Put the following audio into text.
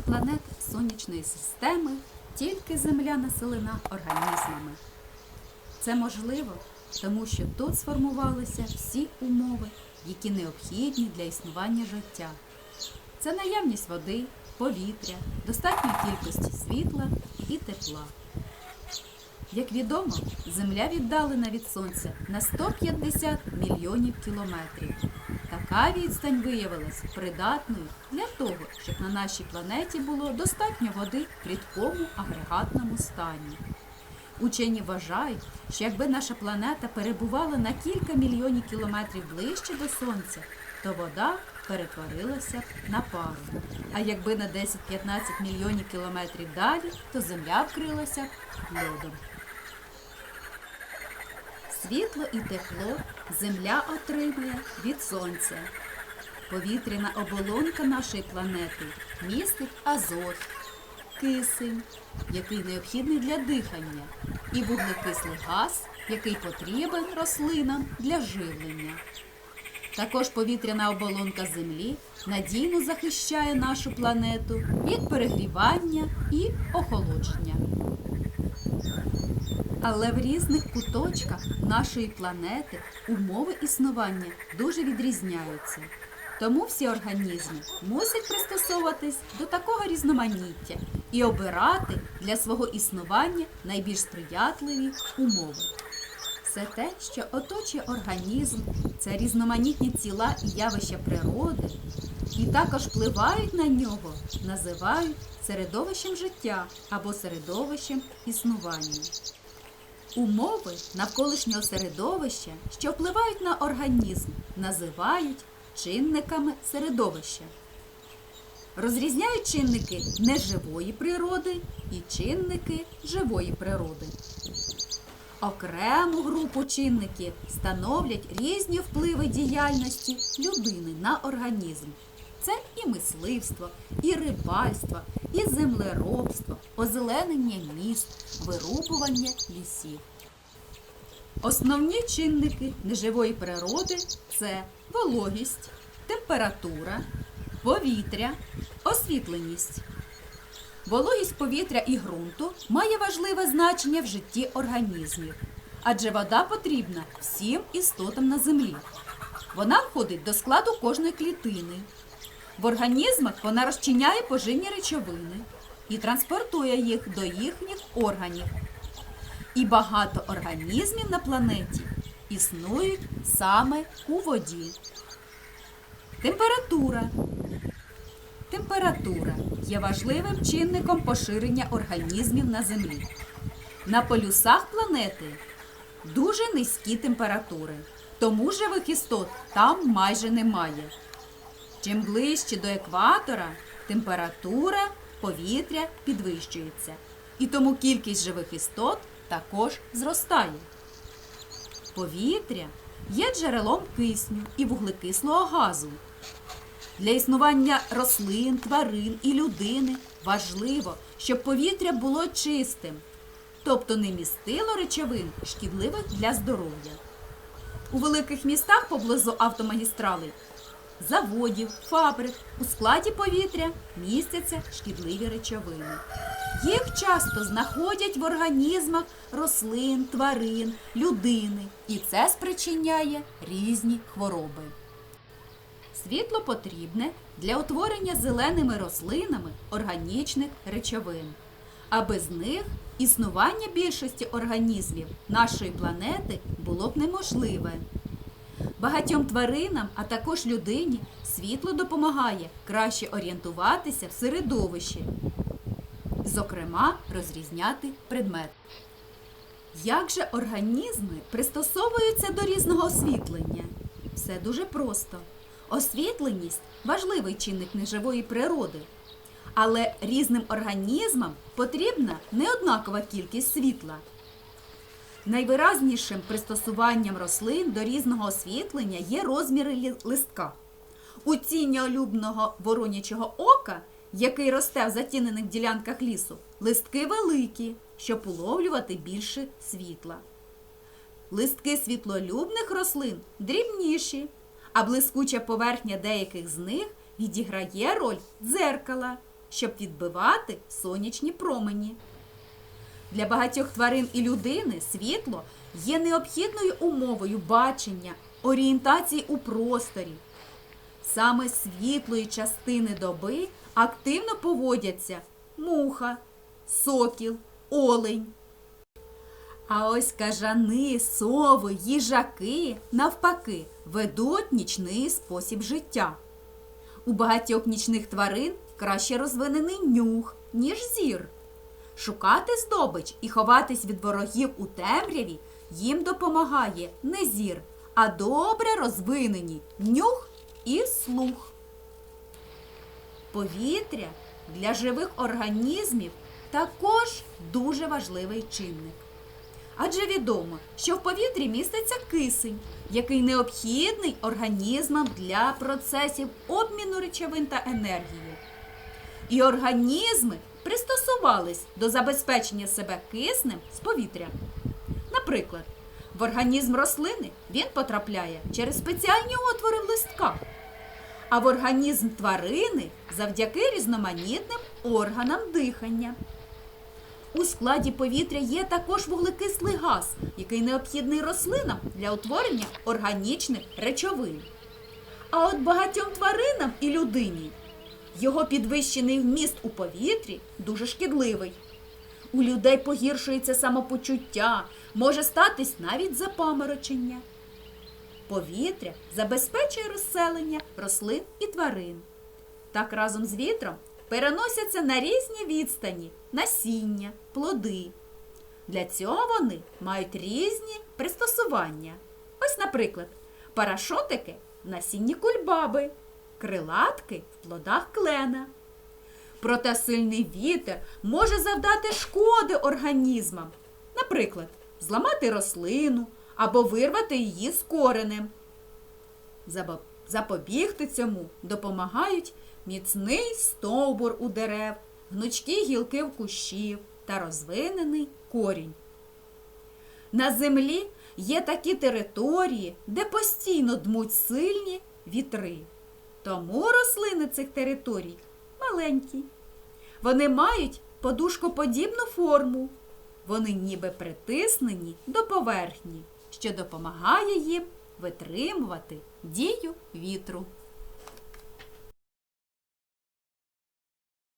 планет Сонячної системи тільки Земля населена організмами. Це можливо, тому що тут сформувалися всі умови, які необхідні для існування життя. Це наявність води, повітря, достатньої кількості світла і тепла. Як відомо, Земля віддалена від Сонця на 150 мільйонів кілометрів. Така відстань виявилась придатною для того, щоб на нашій планеті було достатньо води в рідкому агрегатному стані. Учені вважають, що якби наша планета перебувала на кілька мільйонів кілометрів ближче до Сонця, то вода перетворилася б на пару. А якби на 10-15 мільйонів кілометрів далі, то Земля вкрилася б льодом. Світло і тепло Земля отримує від Сонця. Повітряна оболонка нашої планети містить азот, кисень, який необхідний для дихання, і вуглекислий газ, який потрібен рослинам для живлення. Також повітряна оболонка Землі надійно захищає нашу планету від перегрівання і охолодження. Але в різних куточках нашої планети умови існування дуже відрізняються. Тому всі організми мусять пристосовуватись до такого різноманіття і обирати для свого існування найбільш сприятливі умови. Все те, що оточує організм, це різноманітні тіла і явища природи, і також впливають на нього, називають середовищем життя або середовищем існування. Умови навколишнього середовища, що впливають на організм, називають чинниками середовища. Розрізняють чинники неживої природи і чинники живої природи. Окрему групу чинників становлять різні впливи діяльності людини на організм. Це і мисливство, і рибальство, і землеробство, озеленення міст, вирубування лісів. Основні чинники неживої природи – це вологість, температура, повітря, освітленість. Вологість повітря і ґрунту має важливе значення в житті організмів, адже вода потрібна всім істотам на землі. Вона входить до складу кожної клітини. В організмах вона розчиняє поживні речовини і транспортує їх до їхніх органів. І багато організмів на планеті існують саме у воді. Температура. Температура є важливим чинником поширення організмів на Землі. На полюсах планети дуже низькі температури, тому живих істот там майже немає. Чим ближче до екватора, температура повітря підвищується, і тому кількість живих істот також зростає. Повітря є джерелом кисню і вуглекислого газу. Для існування рослин, тварин і людини важливо, щоб повітря було чистим, тобто не містило речовин, шкідливих для здоров'я. У великих містах поблизу автомагістралей, заводів, фабрик у складі повітря містяться шкідливі речовини. Їх часто знаходять в організмах рослин, тварин, людини, і це спричиняє різні хвороби. Світло потрібне для утворення зеленими рослинами органічних речовин, а без них існування більшості організмів нашої планети було б неможливе. Багатьом тваринам, а також людині, світло допомагає краще орієнтуватися в середовищі, зокрема, розрізняти предмети. Як же організми пристосовуються до різного освітлення? Все дуже просто. Освітленість – важливий чинник неживої природи, але різним організмам потрібна неоднакова кількість світла. Найвиразнішим пристосуванням рослин до різного освітлення є розміри листка. У тіньолюбного воронячого ока, який росте в затінених ділянках лісу, листки великі, щоб уловлювати більше світла. Листки світлолюбних рослин дрібніші, а блискуча поверхня деяких з них відіграє роль дзеркала, щоб відбивати сонячні промені. Для багатьох тварин і людини світло є необхідною умовою бачення, орієнтації у просторі. Саме з світлої частини доби активно поводяться муха, сокіл, олень. А ось кажани, сови, їжаки, навпаки, ведуть нічний спосіб життя. У багатьох нічних тварин краще розвинений нюх, ніж зір. Шукати здобич і ховатись від ворогів у темряві їм допомагає не зір, а добре розвинені нюх і слух. Повітря для живих організмів також дуже важливий чинник. Адже відомо, що в повітрі міститься кисень, який необхідний організмам для процесів обміну речовин та енергії. І організми пристосувались до забезпечення себе киснем з повітря. Наприклад, в організм рослини він потрапляє через спеціальні отвори в листках, а в організм тварини завдяки різноманітним органам дихання. У складі повітря є також вуглекислий газ, який необхідний рослинам для утворення органічних речовин. А от багатьом тваринам і людині його підвищений вміст у повітрі дуже шкідливий. У людей погіршується самопочуття, може статись навіть запаморочення. Повітря забезпечує розселення рослин і тварин. Так разом з вітром переносяться на різні відстані насіння, плоди. Для цього вони мають різні пристосування. Ось, наприклад, парашотики в насінні кульбаби, крилатки в плодах клена. Проте сильний вітер може завдати шкоди організмам. Наприклад, зламати рослину або вирвати її з коренем. Запобігти цьому допомагають міцний стовбур у дерев, гнучкі гілки в кущів та розвинений корінь. На землі є такі території, де постійно дмуть сильні вітри. Тому рослини цих територій маленькі. Вони мають подушкоподібну форму. Вони ніби притиснені до поверхні, що допомагає їм витримувати дію вітру.